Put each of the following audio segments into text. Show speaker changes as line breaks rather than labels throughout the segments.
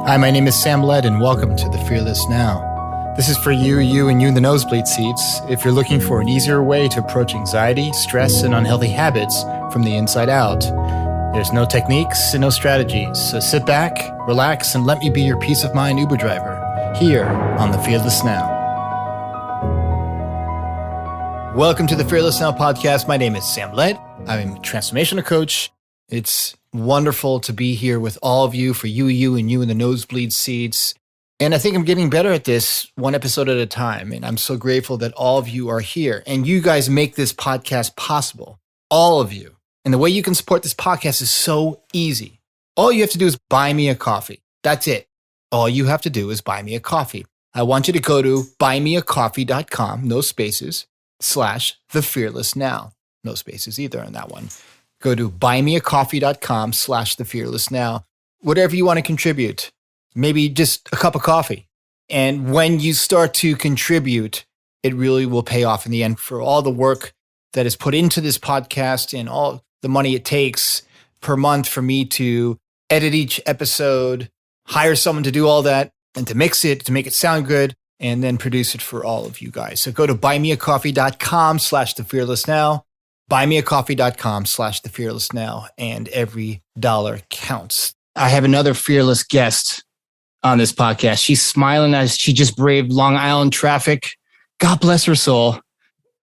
Hi, my name is Sam Led, and welcome to The Fearless Now. This is for you in the nosebleed seats, if you're looking for an easier way to approach anxiety, stress, and unhealthy habits from the inside out. There's no techniques and no strategies, so sit back, relax, and let me be your peace of mind Uber driver, here on The Fearless Now. Welcome to The Fearless Now podcast. My name is Sam Led. I'm a transformational coach. It's wonderful to be here with all of you, for you in the nosebleed seats. And I think I'm getting better at this one episode at a time. And I'm so grateful that all of you are here. And you guys make this podcast possible. All of you. And the way you can support this podcast is so easy. All you have to do is buy me a coffee. That's it. All you have to do is buy me a coffee. I want you to go to buymeacoffee.com, no spaces, /thefearlessnow. No spaces either on that one. Go to buymeacoffee.com /thefearlessnow. Whatever you want to contribute, maybe just a cup of coffee. And when you start to contribute, it really will pay off in the end for all the work that is put into this podcast and all the money it takes per month for me to edit each episode, hire someone to do all that, and to mix it, to make it sound good, and then produce it for all of you guys. So go to buymeacoffee.com /thefearlessnow. buymeacoffee.com /thefearlessnow, and every dollar counts. I have another fearless guest on this podcast. She's smiling as she just braved Long Island traffic. God bless her soul.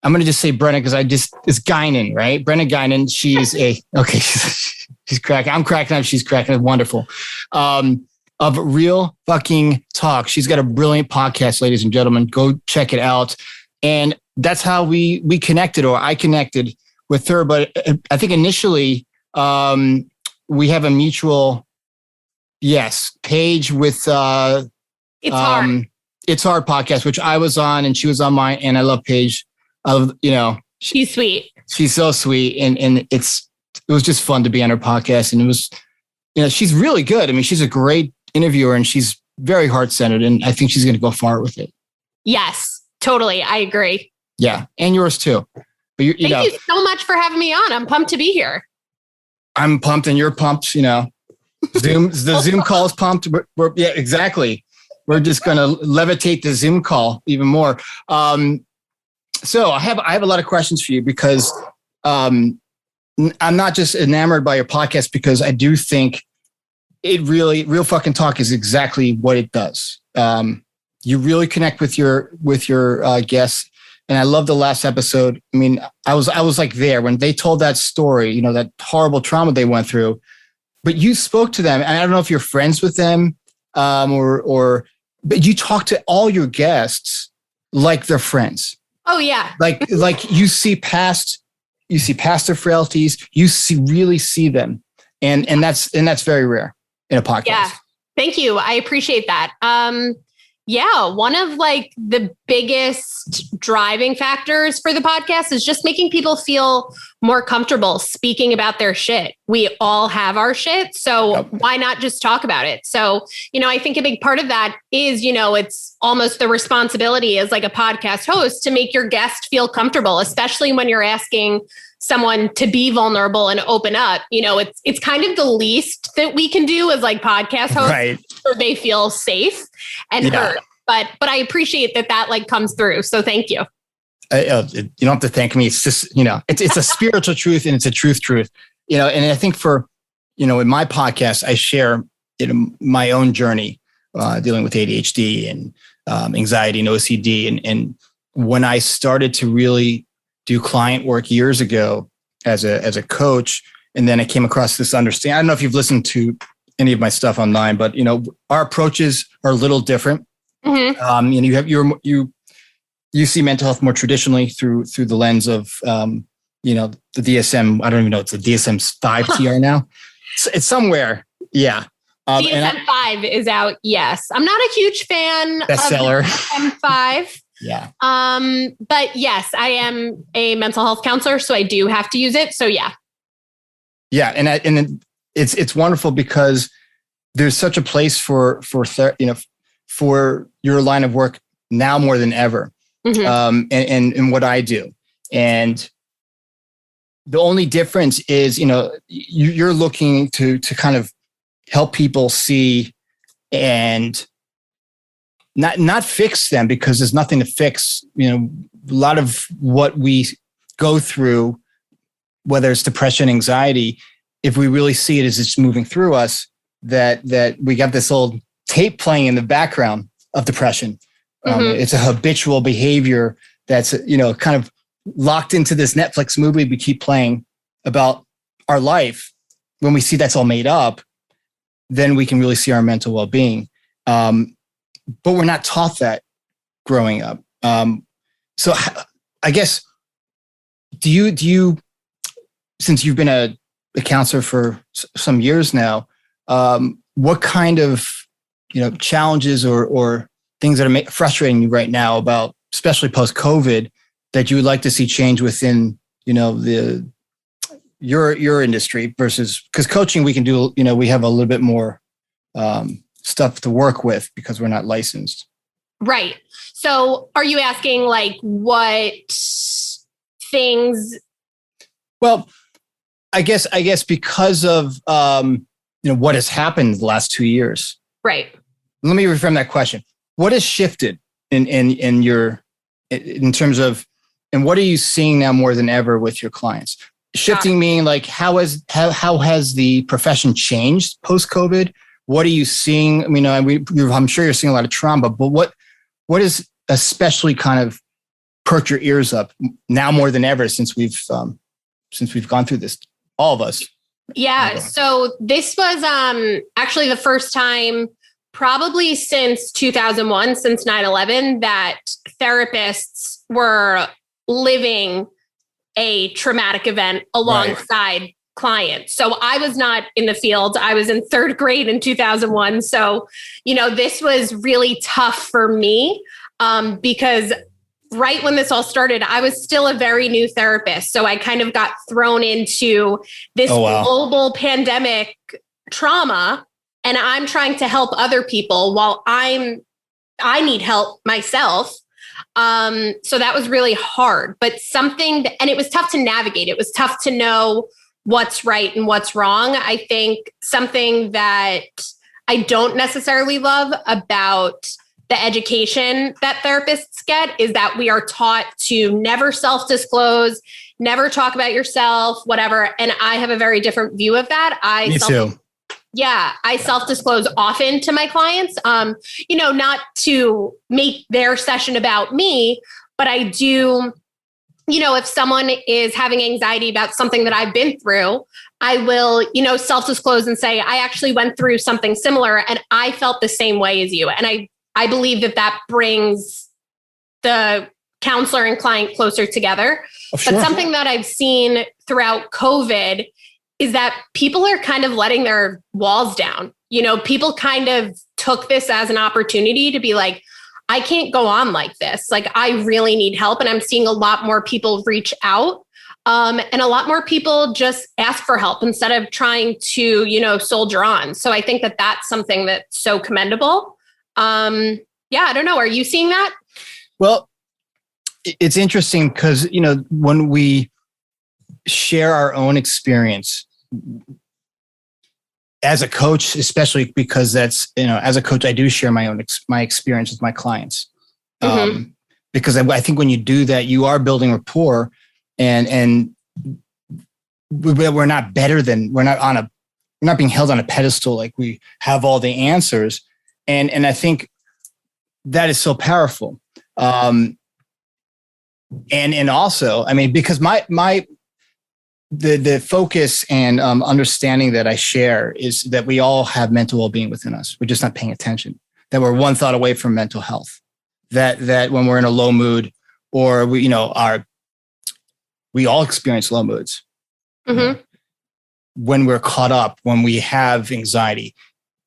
I'm going to just say Brenna because it's Guinan, right? Brenna Guinan. She's okay. She's cracking. I'm cracking up. She's cracking up. Wonderful. Of Real Fckn Talk. She's got a brilliant podcast, ladies and gentlemen. Go check it out. And that's how we connected, or I connected with her. But I think initially we have a mutual, page with
It's Hard.
It's Hard podcast, which I was on and she was on mine. And I love Paige.
She's sweet.
She's so sweet. And it was just fun to be on her podcast. And it was, she's really good. I mean, she's a great interviewer and she's very heart-centered. And I think she's going to go far with it.
Yes, totally. I agree.
Yeah. And yours too. But
Thank you so much for having me on. I'm pumped to be here.
I'm pumped and you're pumped, the Zoom call is pumped. Yeah, exactly. We're just going to levitate the Zoom call even more. So I have a lot of questions for you because I'm not just enamored by your podcast, because I do think Real Fckn Talk is exactly what it does. You really connect with your guests. And I love the last episode. I mean, I was like there when they told that story, that horrible trauma they went through, but you spoke to them. And I don't know if you're friends with them, but you talk to all your guests like they're friends.
Oh yeah.
Like you see past their frailties, really see them. And that's very rare in a podcast.
Yeah. Thank you. I appreciate that. One of the biggest driving factors for the podcast is just making people feel more comfortable speaking about their shit. We all have our shit. So Why not just talk about it? So, I think a big part of that is, it's almost the responsibility as like a podcast host to make your guest feel comfortable, especially when you're asking someone to be vulnerable and open up. It's kind of the least that we can do as like podcast hosts, right? So they feel safe and heard. But I appreciate that like comes through. So thank you.
You don't have to thank me. It's just, it's a spiritual truth and it's a truth. And I think for, in my podcast, I share, my own journey dealing with ADHD and anxiety and OCD. And when I started to really do client work years ago as a coach, and then I came across this understanding. I don't know if you've listened to any of my stuff online, but our approaches are a little different. Mm-hmm. You see mental health more traditionally through the lens of the DSM. I don't even know. It's a DSM-5 TR now. It's somewhere. Yeah.
DSM-5 is out. Yes. I'm not a huge fan
bestseller.
of DSM-5.
Yeah.
But yes, I am a mental health counselor, so I do have to use it. So yeah. Yeah.
And it's wonderful because there's such a place for your line of work now more than ever. Mm-hmm. And what I do. And the only difference is, you're looking to kind of help people see and not fix them, because there's nothing to fix. A lot of what we go through, whether it's depression, anxiety, if we really see it as it's moving through us, that we got this old tape playing in the background of depression. It's a habitual behavior that's, kind of locked into this Netflix movie we keep playing about our life. When we see that's all made up, then we can really see our mental well-being. But we're not taught that growing up. So I guess, do you, since you've been a counselor for some years now, what kind of, challenges or things that are frustrating you right now about, especially post-COVID, that you would like to see change within, your industry versus, because coaching, we can do, we have a little bit more stuff to work with because we're not licensed.
Right. So are you asking like what things?
Well, I guess because of, what has happened the last 2 years.
Right.
Let me reframe that question. What has shifted in terms of, and what are you seeing now more than ever with your clients? Shifting meaning like how has the profession changed post-COVID? What are you seeing? I mean, I'm sure you're seeing a lot of trauma, but what is especially kind of perked your ears up now more than ever since we've gone through this, all of us?
Yeah. So this was actually the first time probably since 2001, since 9/11, that therapists were living a traumatic event alongside clients. So I was not in the field. I was in third grade in 2001. So, this was really tough for me because right when this all started, I was still a very new therapist. So I kind of got thrown into this global pandemic trauma, and I'm trying to help other people while I need help myself. So that was really hard, but and it was tough to navigate. It was tough to know what's right and what's wrong. I think something that I don't necessarily love about the education that therapists get is that we are taught to never self-disclose, never talk about yourself, whatever. And I have a very different view of that.
Me too.
Yeah, I self-disclose often to my clients, not to make their session about me, but I do, if someone is having anxiety about something that I've been through, I will, self-disclose and say, I actually went through something similar and I felt the same way as you. And I believe that brings the counselor and client closer together. Oh, sure. But something that I've seen throughout COVID is that people are kind of letting their walls down. People kind of took this as an opportunity to be like, I can't go on like this. Like, I really need help. And I'm seeing a lot more people reach out and a lot more people just ask for help instead of trying to, soldier on. So I think that that's something that's so commendable. I don't know. Are you seeing that?
Well, it's interesting because, when we share our own experience as a coach, especially because that's, as a coach, I do share my experience with my clients. Because I think when you do that, you are building rapport and we're not better than, we're not being held on a pedestal. Like we have all the answers. And I think that is so powerful. And also, because the focus and understanding that I share is that we all have mental well-being within us. We're just not paying attention. That we're one thought away from mental health. That when we're in a low mood, or we all experience low moods. Mm-hmm. When we're caught up, when we have anxiety,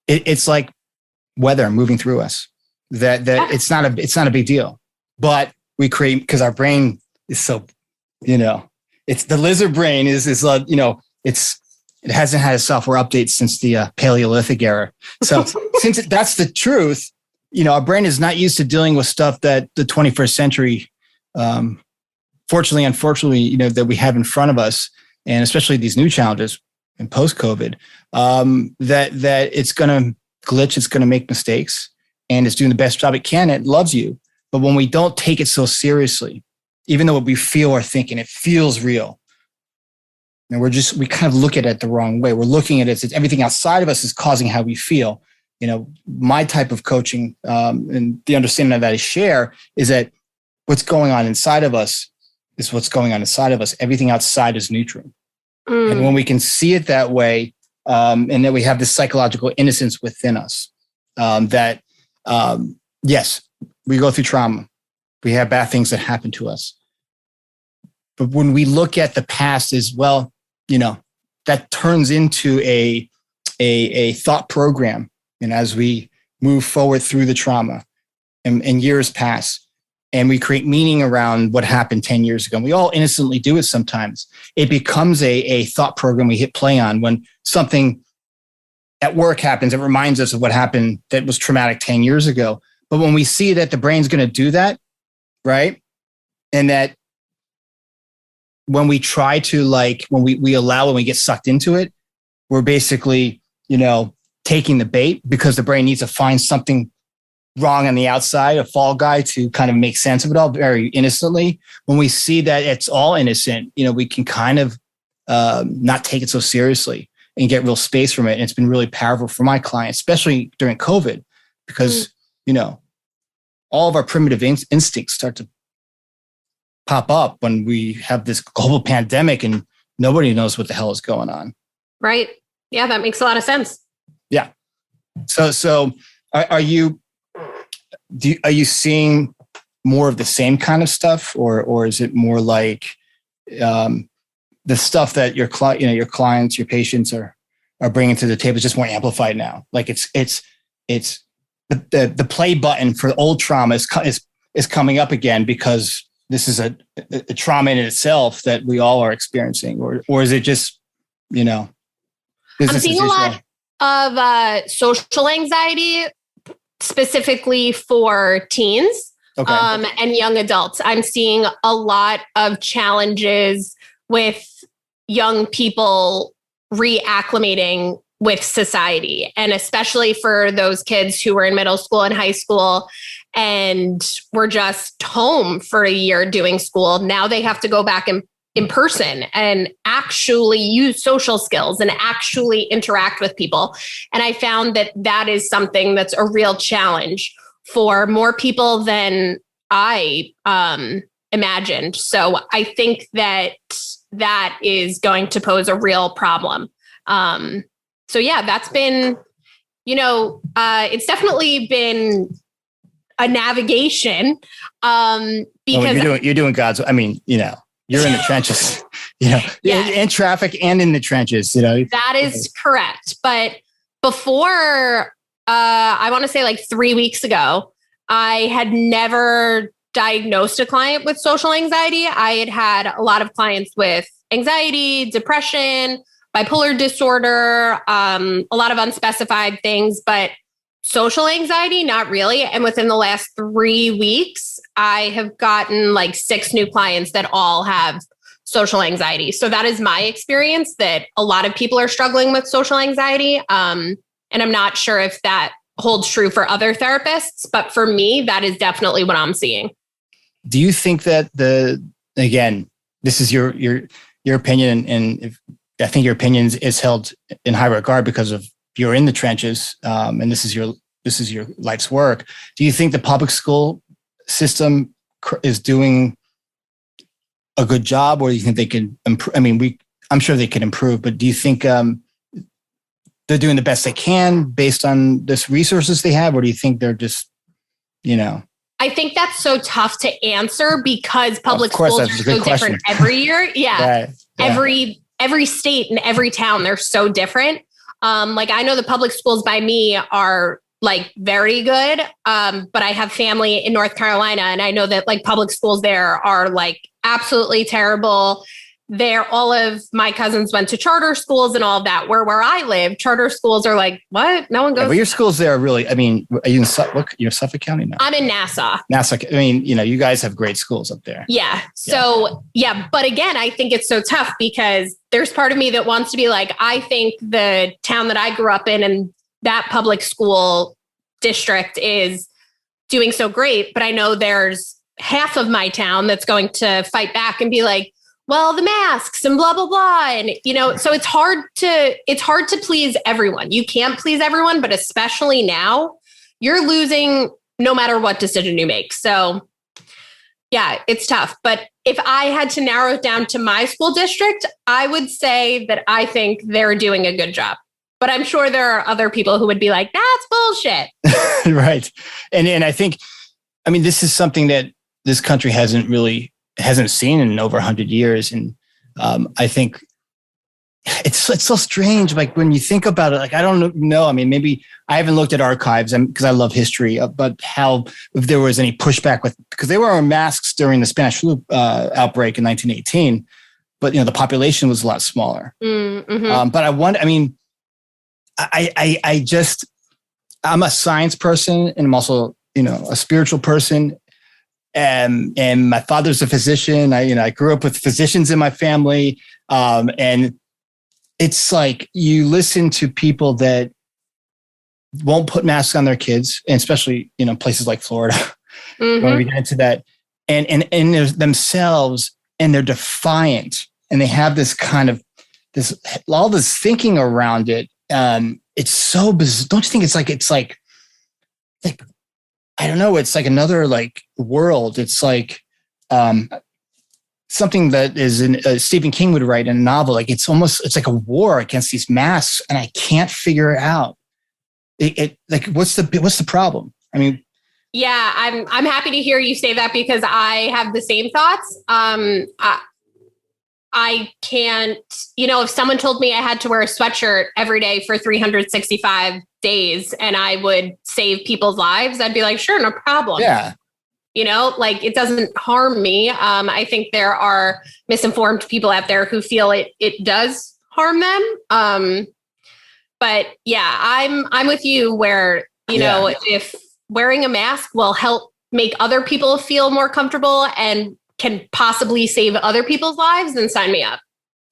it's like weather moving through us. It's not a big deal, but we create, because our brain is so, it's the lizard brain it hasn't had a software update since the Paleolithic era. So since that's the truth, our brain is not used to dealing with stuff that the 21st century, fortunately, unfortunately, that we have in front of us, and especially these new challenges in post-COVID, that it's going to glitch. It's going to make mistakes, and it's doing the best job it can. It loves you. But when we don't take it so seriously, even though what we feel or think, and it feels real, and we kind of look at it the wrong way. We're looking at it as everything outside of us is causing how we feel. My type of coaching and the understanding of that I share is that what's going on inside of us is what's going on inside of us. Everything outside is neutral. And when we can see it that way, and that we have this psychological innocence within us, yes, we go through trauma. We have bad things that happen to us. But when we look at the past as well, that turns into a thought program. And as we move forward through the trauma and years pass, and we create meaning around what happened 10 years ago, and we all innocently do it sometimes, it becomes a thought program we hit play on when something at work happens. It reminds us of what happened that was traumatic 10 years ago. But when we see that the brain's going to do that, right? And that when we try to when we allow, when we get sucked into it, we're basically, taking the bait because the brain needs to find something wrong on the outside, a fall guy, to kind of make sense of it all very innocently. When we see that it's all innocent, we can kind of not take it so seriously and get real space from it. And it's been really powerful for my clients, especially during COVID, because, all of our primitive instincts start to pop up when we have this global pandemic and nobody knows what the hell is going on.
Right. Yeah, that makes a lot of sense.
Yeah. So are you seeing more of the same kind of stuff, or is it more like the stuff that your clients, your patients are bringing to the table is just more amplified now? Like it's the play button for old trauma is coming up again because this is a trauma in itself that we all are experiencing, or is it just,
I'm seeing a lot of social anxiety, specifically for teens and young adults. I'm seeing a lot of challenges with young people reacclimating with society, and especially for those kids who were in middle school and high school and were just home for a year doing school. Now they have to go back in person and actually use social skills and actually interact with people. And I found that is something that's a real challenge for more people than I imagined. So I think that is going to pose a real problem. So yeah, that's been, it's definitely been a navigation because
you're doing God's. I mean, you're in the trenches, in traffic and in the trenches.
That is correct. But before, I want to say like 3 weeks ago, I had never diagnosed a client with social anxiety. I had a lot of clients with anxiety, depression, bipolar disorder, a lot of unspecified things, but social anxiety, not really. And within the last 3 weeks, I have gotten like 6 new clients that all have social anxiety. So that is my experience, that a lot of people are struggling with social anxiety. And I'm not sure if that holds true for other therapists, but for me, that is definitely what I'm seeing.
Do you think that again, this is your opinion, and I think your opinion is held in high regard because of you're in the trenches, and this is your life's work. Do you think the public school system is doing a good job, or do you think they can improve? I mean, I'm sure they can improve, but do you think they're doing the best they can based on this resources they have, or do you think they're just,
I think that's so tough to answer because public schools are so different every year. Yeah. Right. Yeah. Every state and every town, they're so different. Like I know the public schools by me are like very good. But I have family in North Carolina, and I know that like public schools there are like absolutely terrible. All of my cousins went to charter schools and all of that. Where I live, charter schools are like, what? No one goes.
Yeah, but your schools there are really, I mean, are you in Suffolk County now?
I'm in Nassau.
I mean, you guys have great schools up there.
Yeah. So yeah. But again, I think it's so tough because there's part of me that wants to be like, I think the town that I grew up in and that public school district is doing so great, but I know there's half of my town that's going to fight back and be like, well, the masks and blah, blah, blah. And, so it's hard to please everyone. You can't please everyone, but especially now you're losing no matter what decision you make. So yeah, it's tough. But if I had to narrow it down to my school district, I would say that I think they're doing a good job. But I'm sure there are other people who would be like, that's bullshit.
Right. And I think, this is something that this country hasn't seen in over 100 years. And I think it's so strange. Like when you think about it, like, I don't know. Maybe I haven't looked at archives because I love history, but if there was any pushback because they were wearing masks during the Spanish flu outbreak in 1918, but the population was a lot smaller.
Mm-hmm.
But I wonder, I'm a science person and I'm also, a spiritual person. And my father's a physician. I grew up with physicians in my family. And it's like you listen to people that won't put masks on their kids, and especially, places like Florida.
Mm-hmm.
When we get into that, and they're themselves, and they're defiant, and they have this kind of all this thinking around it. It's so bizarre. Don't you think it's like I don't know. It's like another world. It's like something that is Stephen King would write in a novel. It's like a war against these masks, and I can't figure it out. What's the problem?
Yeah, I'm happy to hear you say that because I have the same thoughts. I can't, if someone told me I had to wear a sweatshirt every day for 365 days and I would save people's lives, I'd be like, sure, no problem.
Yeah.
It doesn't harm me. I think there are misinformed people out there who feel it does harm them. But yeah, I'm with you where, if wearing a mask will help make other people feel more comfortable and can possibly save other people's lives, then sign me up.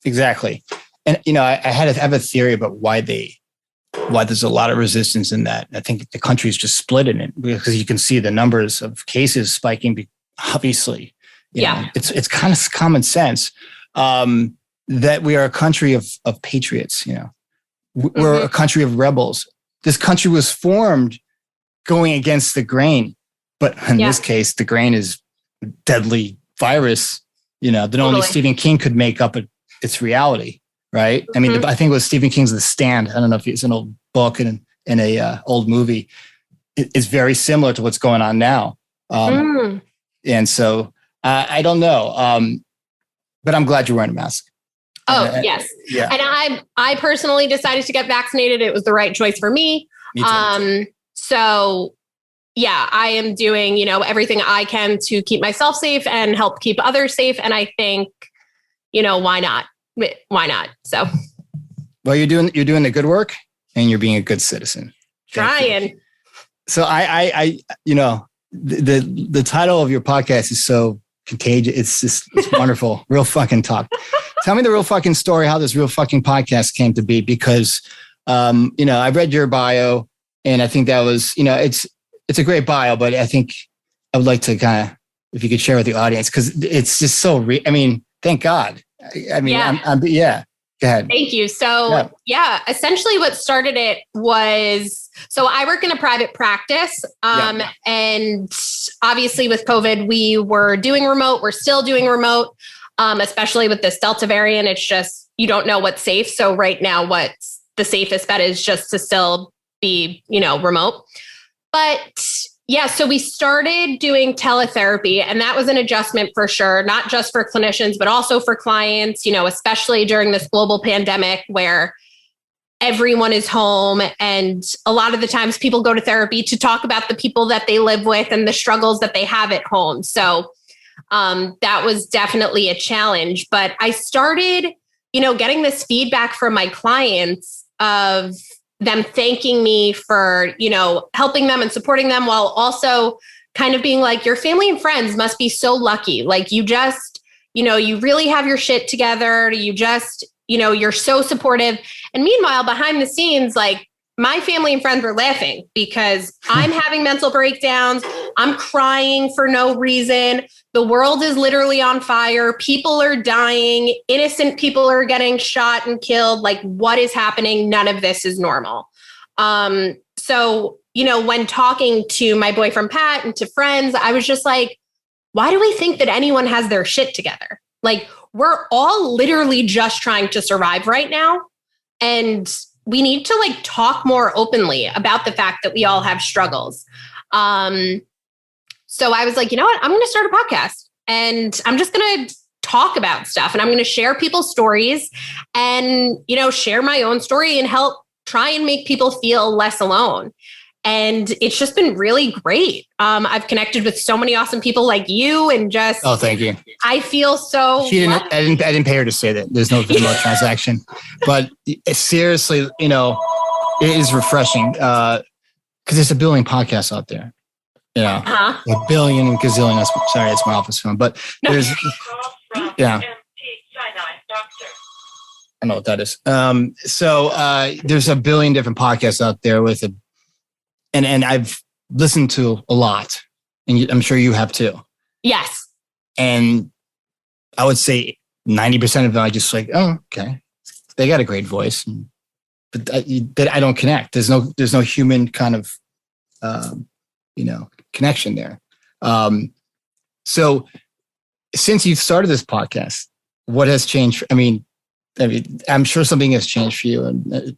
Exactly. And, I have a theory about why there's a lot of resistance in that. I think the country's just split in it because you can see the numbers of cases spiking. Obviously, it's kind of common sense that we are a country of patriots. We're a country of rebels. This country was formed going against the grain, but in this case, the grain is a deadly virus. That only Stephen King could make up its reality. Right.
Mm-hmm.
I think it was Stephen King's The Stand. I don't know if it's an old book and a old movie. It's very similar to what's going on now. And so I don't know. But I'm glad you're wearing a mask.
Oh, yes.
Yeah.
And I personally decided to get vaccinated. It was the right choice for me.
Me too.
So yeah, I am doing, everything I can to keep myself safe and help keep others safe. And I think, why not? Why not? So,
well, you're doing the good work and you're being a good citizen.
Trying.
So I the title of your podcast is so contagious. It's wonderful. Real Fckn Talk. Tell me the real fucking story, how this Real Fckn podcast came to be, because, I read your bio and I think that was, it's a great bio, but I think I would like to kind of, if you could share with the audience, because it's just so, thank God. Yeah. Go ahead.
Thank you. So essentially what started it was, so I work in a private practice. And obviously with COVID, we were doing remote. We're still doing remote, especially with this Delta variant. It's just, you don't know what's safe. So right now, what's the safest bet is just to still be, remote. But yeah, so we started doing teletherapy, and that was an adjustment for sure, not just for clinicians, but also for clients, especially during this global pandemic where everyone is home. And a lot of the times people go to therapy to talk about the people that they live with and the struggles that they have at home. So that was definitely a challenge. But I started, getting this feedback from my clients of them thanking me for, helping them and supporting them, while also kind of being like, your family and friends must be so lucky. Like you just, you really have your shit together. You just, you're so supportive. And meanwhile, behind the scenes, like my family and friends were laughing because I'm having mental breakdowns. I'm crying for no reason. The world is literally on fire. People are dying. Innocent people are getting shot and killed. Like, what is happening? None of this is normal. So, when talking to my boyfriend, Pat, and to friends, I was just like, why do we think that anyone has their shit together? Like, we're all literally just trying to survive right now. And we need to like talk more openly about the fact that we all have struggles. So I was like, you know what? I'm going to start a podcast and I'm just going to talk about stuff and I'm going to share people's stories and, share my own story and help try and make people feel less alone. And it's just been really great. I've connected with so many awesome people like you and just...
Oh, thank you.
I feel so...
I didn't pay her to say that. There's no Venmo transaction. But seriously, it is refreshing because there's a billion podcasts out there. A billion and gazillion. Sorry, it's my office phone. But there's... Yeah. I know what that is. So there's a billion different podcasts out there with a... And I've listened to a lot, and I'm sure you have too.
Yes.
And I would say 90% of them, I just like, oh, okay, they got a great voice, but I don't connect. There's no human kind of, connection there. So since you've started this podcast, what has changed? I mean, I'm sure something has changed for you.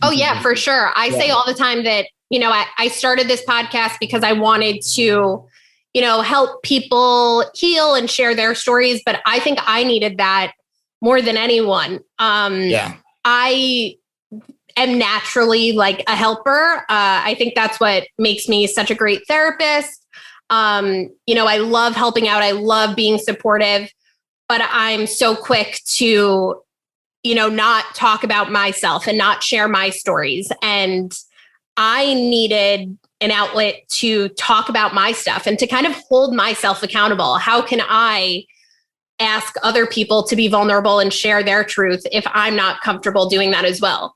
Oh yeah, for sure. I say all the time that, I started this podcast because I wanted to, help people heal and share their stories. But I think I needed that more than anyone. I am naturally like a helper. I think that's what makes me such a great therapist. I love helping out. I love being supportive, but I'm so quick to, not talk about myself and not share my stories. And I needed an outlet to talk about my stuff and to kind of hold myself accountable. How can I ask other people to be vulnerable and share their truth if I'm not comfortable doing that as well?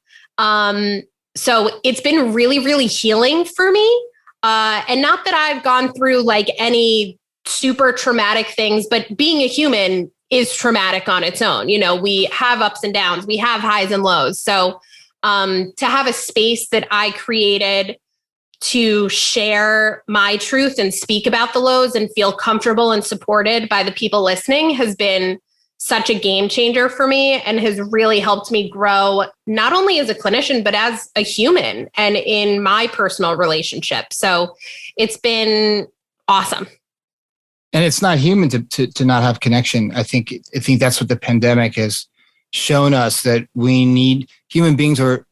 So it's been really, really healing for me. And not that I've gone through like any super traumatic things, but being a human is traumatic on its own. We have ups and downs, we have highs and lows. So to have a space that I created to share my truth and speak about the lows and feel comfortable and supported by the people listening has been such a game changer for me and has really helped me grow, not only as a clinician, but as a human and in my personal relationship. So it's been awesome.
And it's not human to not have connection. I think that's what the pandemic has shown us, that we need. Human beings are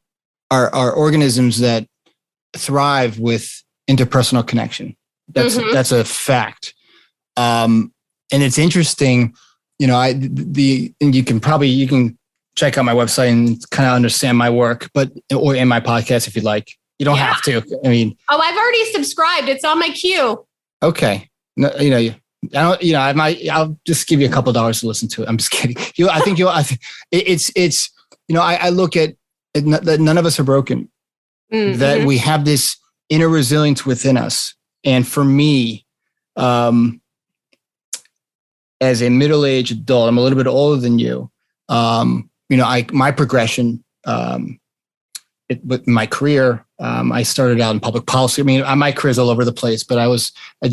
organisms that thrive with interpersonal connection. That's a fact. And it's interesting, and you can check out my website and kind of understand my work, or in my podcast if you'd like. You don't have to. I mean,
I've already subscribed. It's on my queue.
Okay. No, I'll just give you a couple of dollars to listen to it. I'm just kidding. I look at it, that none of us are broken, that we have this inner resilience within us. And for me, as a middle-aged adult, I'm a little bit older than you. My progression, with my career, I started out in public policy. I mean, my career's all over the place, but I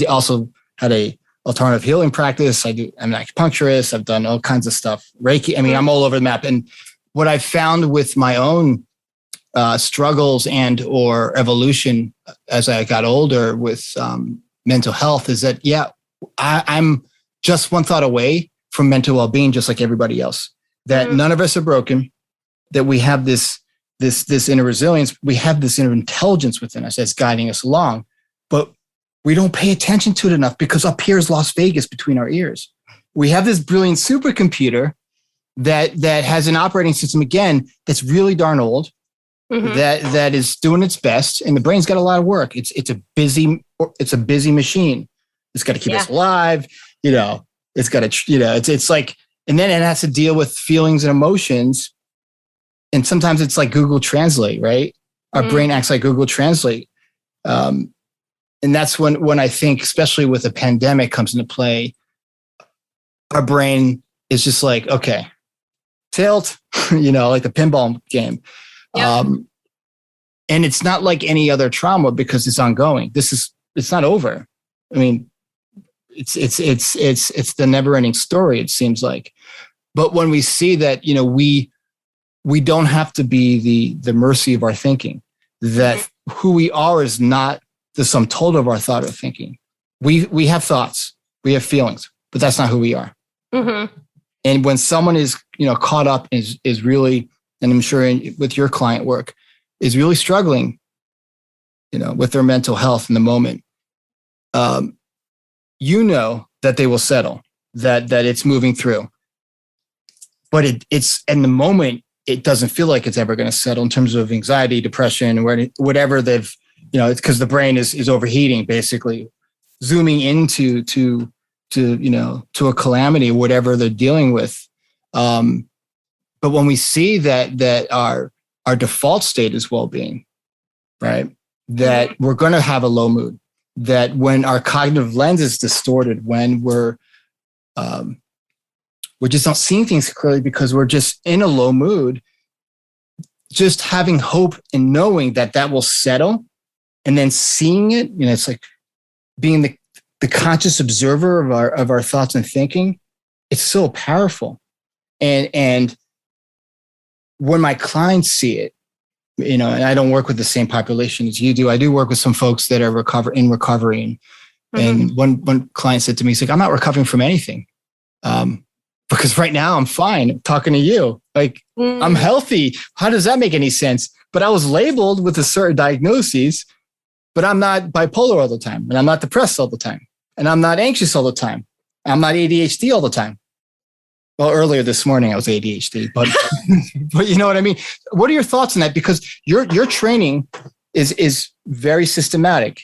also had a alternative healing practice. I'm an acupuncturist. I've done all kinds of stuff. Reiki. I mean, I'm all over the map. And what I found with my own struggles and or evolution as I got older with mental health is that, I'm just one thought away from mental well-being, just like everybody else. That none of us are broken. That we have this inner resilience. We have this inner intelligence within us that's guiding us along, but we don't pay attention to it enough because up here is Las Vegas between our ears. We have this brilliant supercomputer that has an operating system, again, that's really darn old, that is doing its best, and the brain's got a lot of work. It's a busy machine. It's got to keep us alive. It's got to, it's like, and then it has to deal with feelings and emotions. And sometimes it's like Google Translate, right? Our brain acts like Google Translate. And that's when I think, especially with a pandemic comes into play, our brain is just like, okay, tilt, like the pinball game. Yep. And it's not like any other trauma because it's ongoing. It's not over. I mean, it's the never ending story, it seems like. But when we see that, we don't have to be the mercy of our thinking, that who we are is not the sum total of our thought or thinking. We have thoughts, we have feelings, but that's not who we are. Mm-hmm. And when someone is, caught up is really, and I'm sure with your client work, is really struggling, with their mental health in the moment, that they will settle, that it's moving through. But it's in the moment, it doesn't feel like it's ever going to settle in terms of anxiety, depression, whatever they've, it's because the brain is overheating, basically zooming into to a calamity, whatever they're dealing with. But when we see that our default state is well-being, right? That we're going to have a low mood, that when our cognitive lens is distorted, when we're just not seeing things clearly because we're just in a low mood, just having hope and knowing that will settle, and then seeing it, it's like being the conscious observer of our thoughts and thinking. It's so powerful. And when my clients see it, and I don't work with the same population as you do. I do work with some folks that are in recovery. And one client said to me, he's like, I'm not recovering from anything. Because right now I'm fine talking to you. Like, I'm healthy. How does that make any sense? But I was labeled with a certain diagnoses, but I'm not bipolar all the time. And I'm not depressed all the time. And I'm not anxious all the time. I'm not ADHD all the time. Well, earlier this morning I was ADHD, but but you know what I mean? What are your thoughts on that? Because your training is very systematic.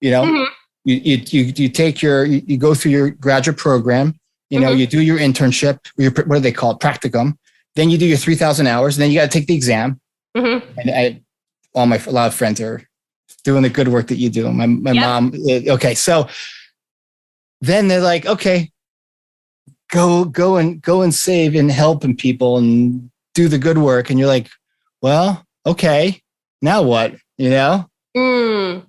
You go through your graduate program. You do your internship, what do they call it? Practicum. Then you do your 3,000 hours. And then you got to take the exam. And a lot of friends are doing the good work that you do. My mom. Okay. So then they're like, okay, go and save and help people and do the good work. And you're like, well, okay, now what, And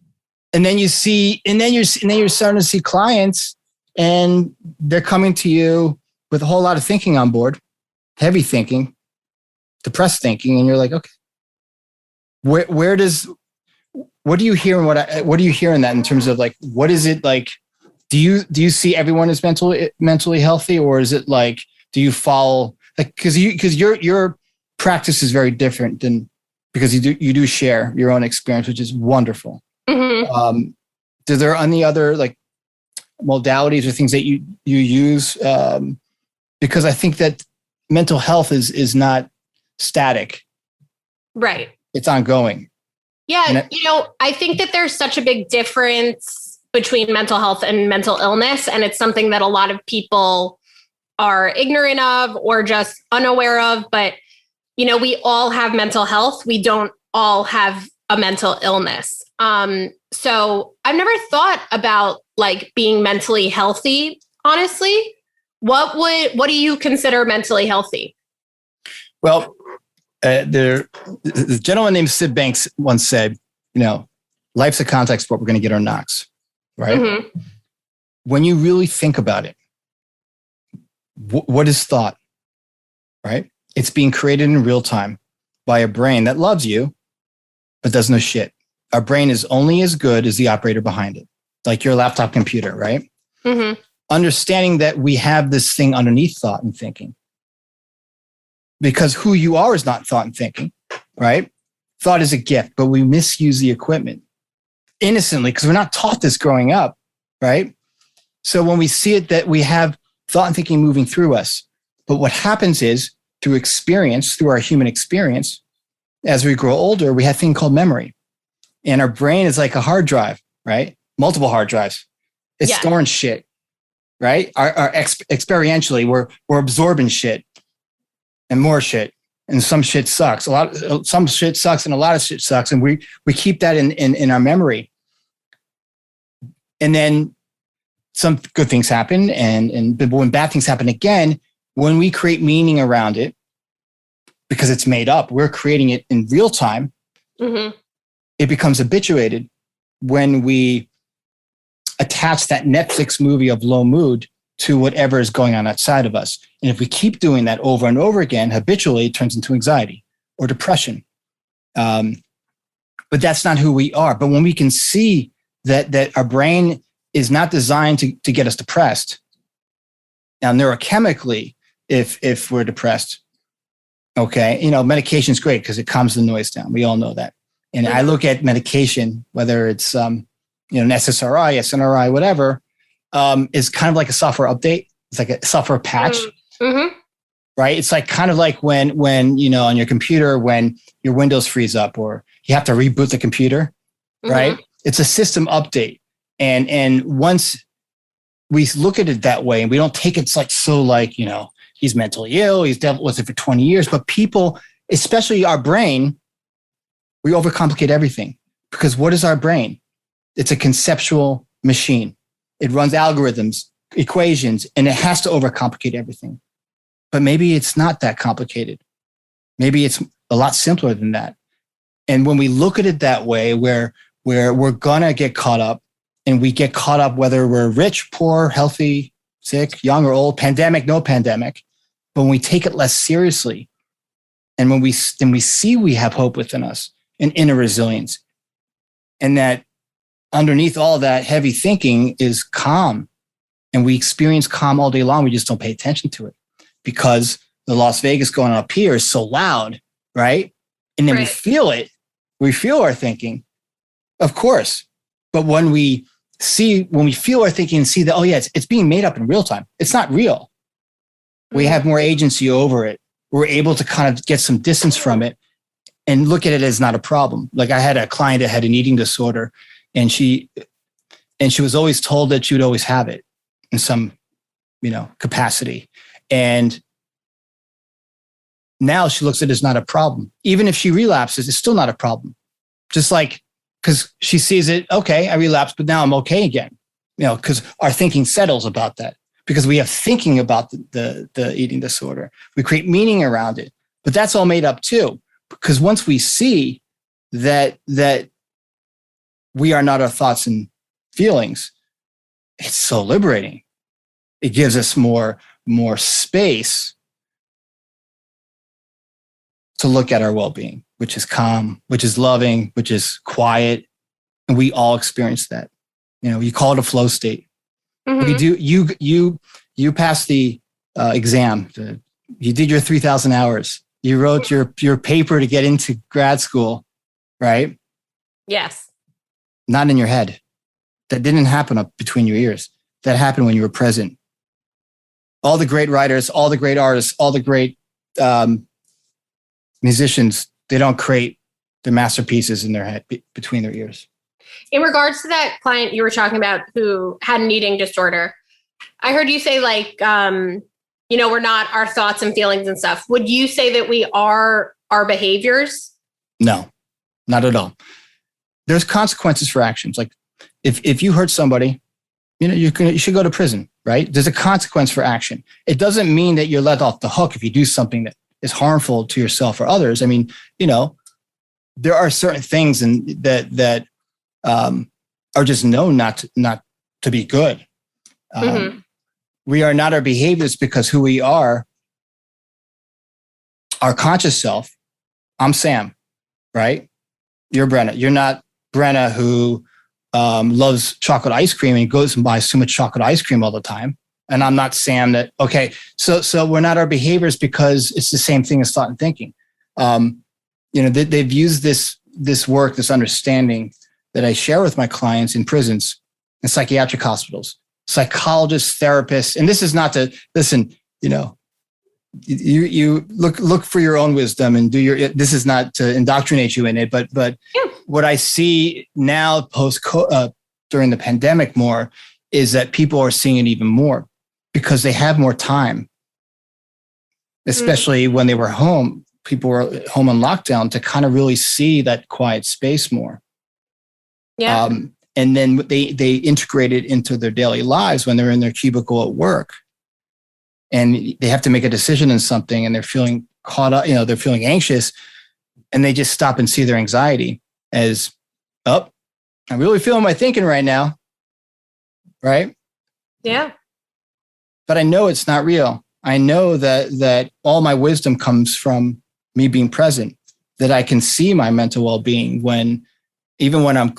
then you're starting to see clients, and they're coming to you with a whole lot of thinking on board, heavy thinking, depressed thinking. And you're like, okay, what do you hear? What do you hear in that in terms of like, what is it like? Do you see everyone as mentally healthy, or is it like, do you follow like, because your practice is very different than, because you do share your own experience, which is wonderful. Do there any other like modalities or things that you use? Because I think that mental health is not static. Right. It's ongoing.
Yeah. I think that there's such a big difference between mental health and mental illness. And it's something that a lot of people are ignorant of or just unaware of. But, we all have mental health. We don't all have a mental illness. So I've never thought about like being mentally healthy, honestly. What do you consider mentally healthy?
Well, the gentleman named Sid Banks once said, life's a contact sport. We're going to get our knocks, right? When you really think about it, what is thought, right? It's being created in real time by a brain that loves you, but does no shit. Our brain is only as good as the operator behind it, like your laptop computer, right? Understanding that we have this thing underneath thought and thinking. Because who you are is not thought and thinking, right? Thought is a gift, but we misuse the equipment innocently because we're not taught this growing up, right? So when we see it, that we have thought and thinking moving through us, but what happens is through experience, through our human experience, as we grow older, we have a thing called memory. And our brain is like a hard drive, right? Multiple hard drives. It's storing shit, right? Our experientially, we're absorbing shit and more shit and some shit sucks. Some shit sucks and a lot of shit sucks. And we keep that in our memory. And then some good things happen. But when bad things happen again, when we create meaning around it, because it's made up, we're creating it in real time. It becomes habituated when we attach that Netflix movie of low mood to whatever is going on outside of us. And if we keep doing that over and over again, habitually, it turns into anxiety or depression. But that's not who we are. But when we can see that our brain is not designed to get us depressed. Now, neurochemically, if we're depressed, okay, medication is great because it calms the noise down. We all know that. And I look at medication, whether it's an SSRI, SNRI, whatever, is kind of like a software update. It's like a software patch, right? It's like kind of like when on your computer, when your Windows frees up or you have to reboot the computer, right? It's a system update. And once we look at it that way and we don't take it he's mentally ill, he's dealt with it for 20 years, but people, especially our brain, we overcomplicate everything because what is our brain? It's a conceptual machine. It runs algorithms, equations, and it has to overcomplicate everything. But maybe it's not that complicated. Maybe it's a lot simpler than that. And when we look at it that way, where we're gonna get caught up, and we get caught up whether we're rich, poor, healthy, sick, young or old, pandemic, no pandemic, but when we take it less seriously, and when we see we have hope within us and inner resilience, and that underneath all that heavy thinking is calm, and we experience calm all day long. We just don't pay attention to it because the Las Vegas going up here is so loud, right? And then we feel it. We feel our thinking, of course. But when we feel our thinking and see that, oh yeah, it's being made up in real time. It's not real. We have more agency over it. We're able to kind of get some distance from it and look at it as not a problem. Like I had a client that had an eating disorder, and she was always told that she would always have it in some, capacity. And now she looks at it as not a problem. Even if she relapses, it's still not a problem. Just like, because she sees it, okay, I relapsed, but now I'm okay again. Because our thinking settles about that. Because we have thinking about the eating disorder. We create meaning around it. But that's all made up too. Because once we see that we are not our thoughts and feelings, it's so liberating. It gives us more space to look at our well-being, which is calm, which is loving, which is quiet. And we all experience that. You call it a flow state. We do. You passed the exam. You did your 3,000 hours. You wrote your paper to get into grad school, right?
Yes.
Not in your head. That didn't happen up between your ears. That happened when you were present. All the great writers, all the great artists, all the great musicians, they don't create their masterpieces in their head between their ears.
In regards to that client you were talking about who had an eating disorder, I heard you say we're not our thoughts and feelings and stuff. Would you say that we are our behaviors?
No, not at all. There's consequences for actions. Like if you hurt somebody, you should go to prison, right? There's a consequence for action. It doesn't mean that you're let off the hook if you do something that is harmful to yourself or others. I mean, there are certain things that are just known not to be good. We are not our behaviors because who we are, our conscious self. I'm Sam, right? You're Brenna. You're not Brenna who loves chocolate ice cream and goes and buys too much chocolate ice cream all the time. And I'm not Sam that, okay. So we're not our behaviors because it's the same thing as thought and thinking. They've used this work, this understanding that I share with my clients in prisons and psychiatric hospitals, psychologists, therapists. And this is not to listen, you look for your own wisdom and this is not to indoctrinate you in it, but what I see now during the pandemic more is that people are seeing it even more because they have more time, especially when they were home
people were at home on lockdown to kind of really see that quiet space more.
Yeah.
And then they integrate it into their daily lives when they're in their cubicle at work, and they have to make a decision in something, and they're feeling caught up, they're feeling anxious, and they just stop and see their anxiety as, oh, I'm really feeling my thinking right now. Right?
Yeah.
But I know it's not real. I know that all my wisdom comes from me being present, that I can see my mental well-being even when I'm,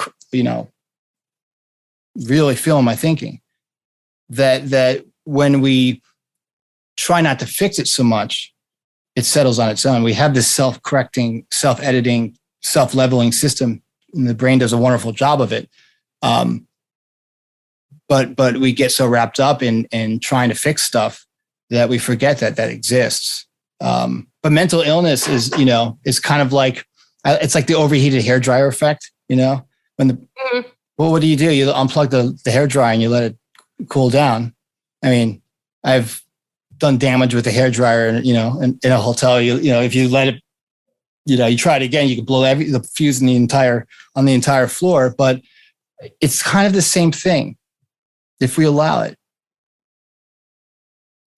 really feeling my thinking, that when we try not to fix it so much, it settles on its own. We have this self-correcting, self-editing, self-leveling system, and the brain does a wonderful job of it. But we get so wrapped up in trying to fix stuff that we forget that exists. But mental illness is kind of like, it's like the overheated hairdryer effect, when well, what do? You unplug the hairdryer and you let it cool down. I mean, I've done damage with the hairdryer, in a hotel. If you let it, you try it again, you can blow the fuse on the entire floor. But it's kind of the same thing if we allow it.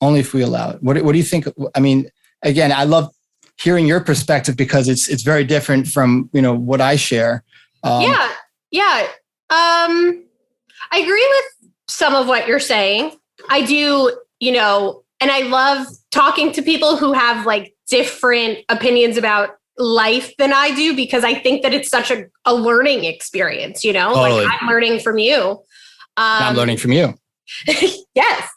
Only if we allow it. What do you think? I mean, again, I love hearing your perspective because it's very different from what I share.
Yeah. I agree with some of what you're saying. I do, and I love talking to people who have like different opinions about life than I do, because I think that it's such a learning experience,
Totally.
Like I'm learning from you.
I'm learning from you.
Yes.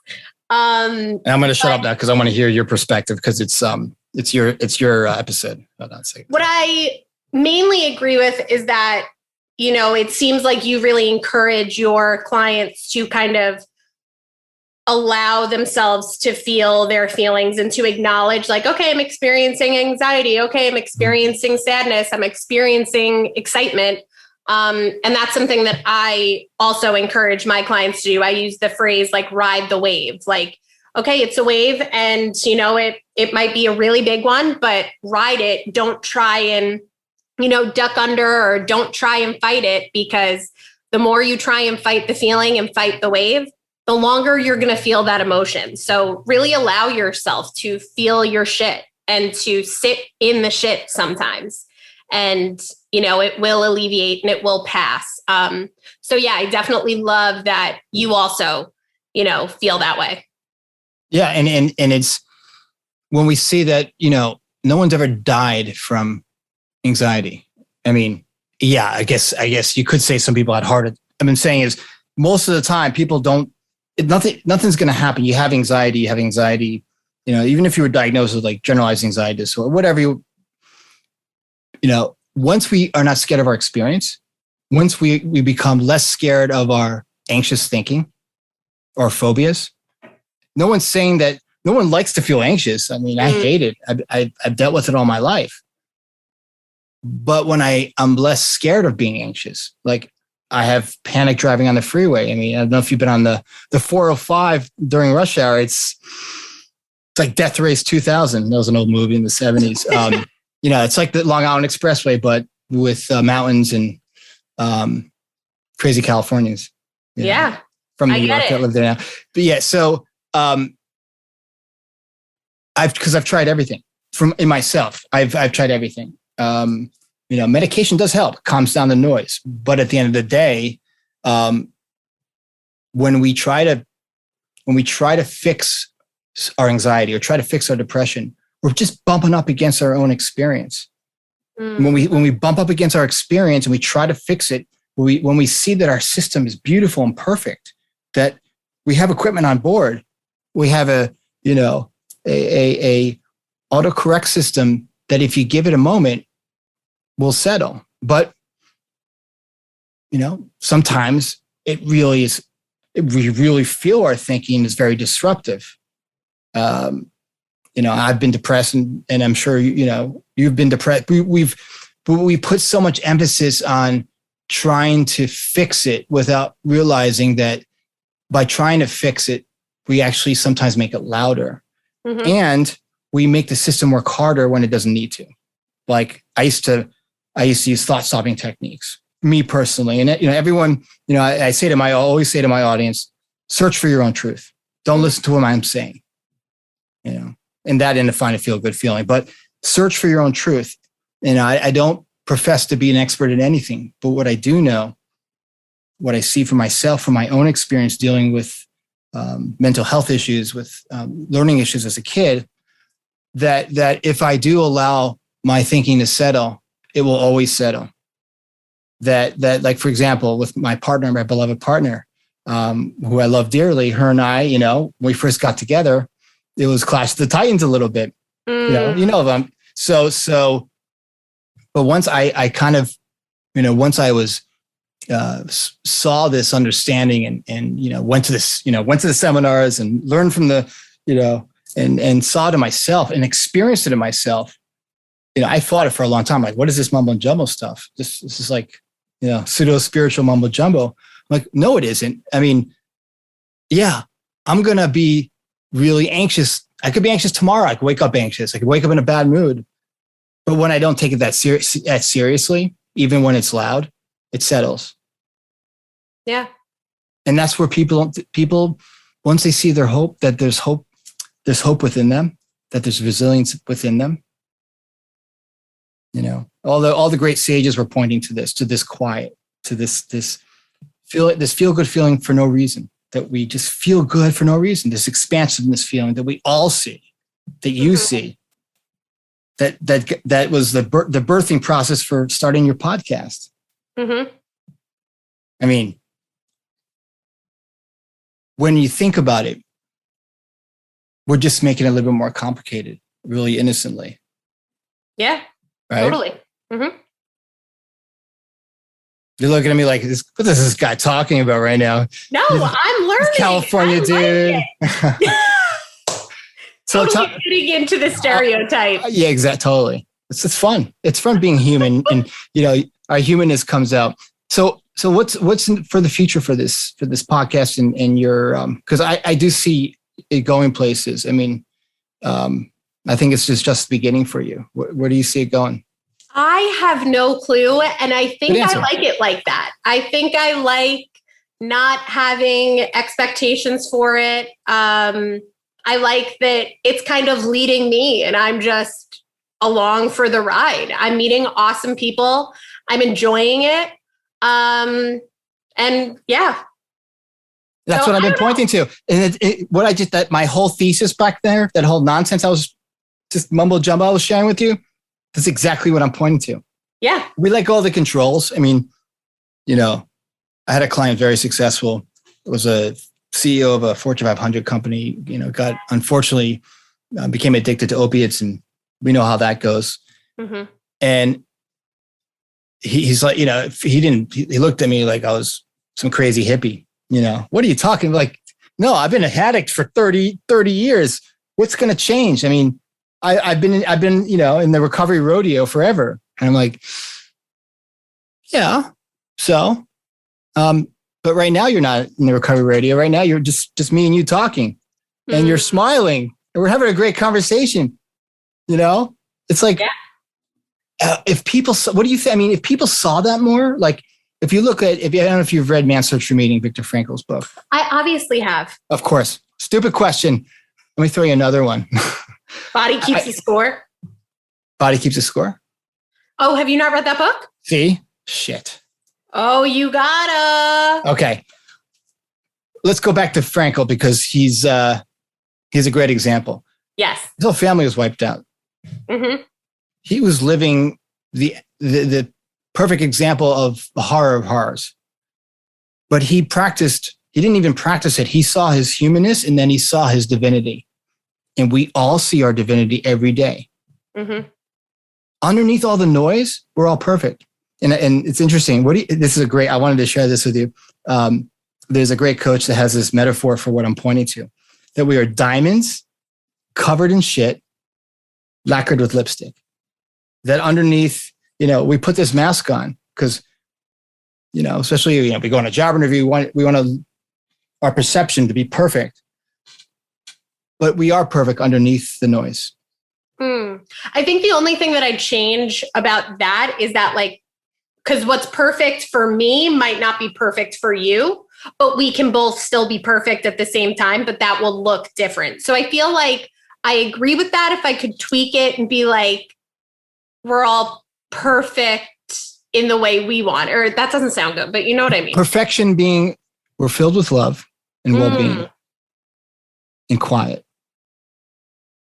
And I'm going to shut up now because I want to hear your perspective, because it's your episode.
What I mainly agree with is that, it seems like you really encourage your clients to kind of allow themselves to feel their feelings and to acknowledge, like, okay, I'm experiencing anxiety. Okay, I'm experiencing sadness. I'm experiencing excitement. And that's something that I also encourage my clients to do. I use the phrase like ride the wave. Like, okay, it's a wave, and it might be a really big one, but ride it. Don't try and duck under, or don't try and fight it, because the more you try and fight the feeling and fight the wave, the longer you're going to feel that emotion. So really allow yourself to feel your shit and to sit in the shit sometimes. And, it will alleviate and it will pass. So yeah, I definitely love that you also, feel that way.
Yeah. And it's when we see that, no one's ever died from anxiety. I mean, yeah, I guess you could say some people had heart. I've been saying is most of the time people nothing's going to happen. You have anxiety, even if you were diagnosed with like generalized anxiety disorder, whatever once we are not scared of our experience, once we become less scared of our anxious thinking or phobias, no one's saying that no one likes to feel anxious. I mean, I hate it. I've dealt with it all my life. But when I'm less scared of being anxious, like I have panic driving on the freeway. I mean, I don't know if you've been on the 405 during rush hour. It's like Death Race 2000. That was an old movie in the 70s. It's like the Long Island Expressway, but with mountains and crazy Californians.
Yeah.
From New York that live there now. But yeah, so I've tried everything in myself. I've tried everything. Medication does help, calms down the noise. But at the end of the day, when we try to fix our anxiety or try to fix our depression, we're just bumping up against our own experience. When we bump up against our experience and we try to fix it, when we see that our system is beautiful and perfect, that we have equipment on board, we have a autocorrect system that if you give it a moment, will settle. But sometimes it really is. We really feel our thinking is very disruptive. I've been depressed, and I'm sure you've been depressed. We put so much emphasis on trying to fix it without realizing that by trying to fix it, we actually sometimes make it louder. Mm-hmm. And we make the system work harder when it doesn't need to. Like I used to use thought stopping techniques, me personally. And everyone, I always say to my audience, search for your own truth. Don't listen to what I'm saying, and that in to find a feel good feeling, but search for your own truth. And I don't profess to be an expert in anything, but what I do know, what I see for myself, from my own experience dealing with mental health issues, with learning issues as a kid, that if I do allow my thinking to settle, it will always settle. That like, for example, with my partner, my beloved partner, who I love dearly, her and I, when we first got together, it was Clash of the Titans a little bit, them. So, but once I kind of, once I was, saw this understanding and went to the seminars and learned from the, and saw it in myself and experienced it in myself. I fought it for a long time. Like, what is this mumbo jumbo stuff? This is like, pseudo spiritual mumbo jumbo. I'm like, no, it isn't. I mean, yeah, I'm going to be really anxious. I could be anxious tomorrow. I could wake up anxious. I could wake up in a bad mood. But when I don't take it that seriously, even when it's loud, it settles.
Yeah.
And that's where people, once they see their hope, that there's hope within them, that there's resilience within them. All the great sages were pointing to this quiet, to this feel good feeling for no reason, that we just feel good for no reason, this expansiveness feeling that we all see, that you see, that was the birthing process for starting your podcast.
Mm-hmm.
I mean, when you think about it, we're just making it a little bit more complicated, really innocently.
Yeah. Right? Totally. Mm-hmm.
You're looking at me like, what is this guy talking about right now?
No, I'm learning.
California dude.
So totally fitting into the stereotype.
Yeah, exactly. Totally. It's fun. It's fun being human, and our humanness comes out. So what's for the future for this podcast and your because I do see it going places. I mean, I think it's just the beginning for you. Where do you see it going?
I have no clue. And I think I like it like that. I think I like not having expectations for it. I like that it's kind of leading me and I'm just along for the ride. I'm meeting awesome people. I'm enjoying it. And yeah.
That's what I've been pointing to. And that my whole thesis back there, that whole nonsense I was just mumbo jumbo I was sharing with you, that's exactly what I'm pointing to.
Yeah.
We let go of the controls. I mean, I had a client very successful. It was a CEO of a Fortune 500 company, got unfortunately became addicted to opiates, and we know how that goes. Mm-hmm. And he's like, he looked at me like I was some crazy hippie. What are you talking about? Like, no, I've been an addict for 30 years. What's going to change? I mean, I've been, in the recovery rodeo forever. And I'm like, yeah. So, but right now you're not in the recovery rodeo. Right now you're just me and you talking, and you're smiling, and we're having a great conversation. It's like, if people, what do you think? I mean, if people saw that more, like if you look at, I don't know if you've read Man's Search for Meaning, Viktor Frankl's book.
I obviously have.
Of course. Stupid question. Let me throw you another one.
Body keeps a score.
Body keeps a score. Oh,
have you not read that book?
See? Shit.
Oh, you gotta.
Okay. Let's go back to Frankl because he's a great example.
Yes.
His whole family was wiped out. Mm-hmm. He was living the perfect example of the horror of horrors. But he didn't even practice it. He saw his humanness and then he saw his divinity. And we all see our divinity every day. Mm-hmm. Underneath all the noise, we're all perfect. And it's interesting. I wanted to share this with you. There's a great coach that has this metaphor for what I'm pointing to, that we are diamonds covered in shit, lacquered with lipstick. That underneath, we put this mask on because, especially, we go on a job interview, we want our perception to be perfect. But we are perfect underneath the noise.
I think the only thing that I'd change about that is that like, because what's perfect for me might not be perfect for you, but we can both still be perfect at the same time, but that will look different. So I feel like I agree with that. If I could tweak it and be like, we're all perfect in the way we want, or that doesn't sound good, but you know what I mean?
Perfection being we're filled with love and well-being and quiet.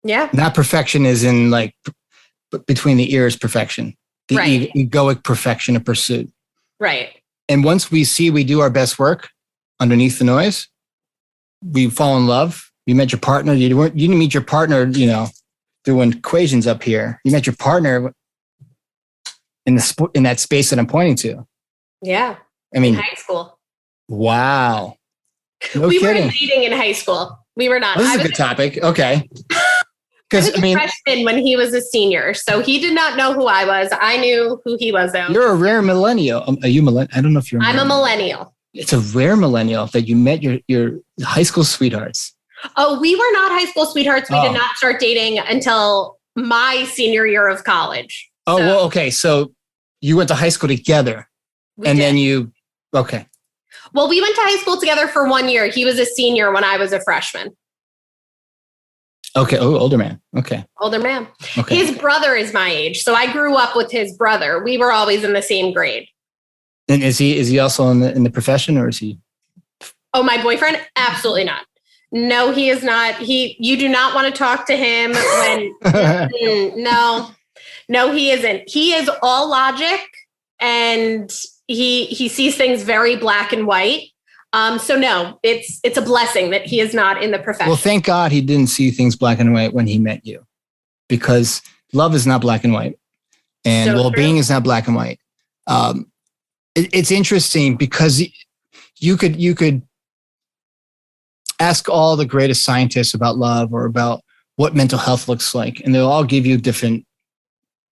Yeah.
Not perfection is in like between the ears perfection, the egoic perfection of pursuit.
Right.
And once we see we do our best work underneath the noise, we fall in love. You met your partner. You didn't meet your partner, doing equations up here. You met your partner in that space that I'm pointing to.
Yeah.
I mean,
in high school.
Wow. No
we
kidding.
weren't dating in high school. We were not.
This is a good topic. Okay.
Because I was a freshman when he was a senior, so he did not know who I was. I knew who he was, though.
You're a rare millennial. Are you millennial? I don't know if you're.
I'm a millennial.
It's a rare millennial that you met your high school sweethearts.
Oh, we were not high school sweethearts. We did not start dating until my senior year of college.
Oh, well, okay. So you went to high school together, then you. Okay.
Well, we went to high school together for 1 year. He was a senior when I was a freshman.
Okay. Oh, older man. Okay.
Older man.
Okay.
His brother is my age. So I grew up with his brother. We were always in the same grade.
And is he also in the profession, or is he?
Oh, my boyfriend? Absolutely not. No, he is not. You do not want to talk to him when no, he isn't. He is all logic, and he sees things very black and white. So no, it's a blessing that he is not in the profession.
Well, thank God he didn't see things black and white when he met you, because love is not black and white, and well-being is not black and white. It's interesting because you could ask all the greatest scientists about love or about what mental health looks like, and they'll all give you different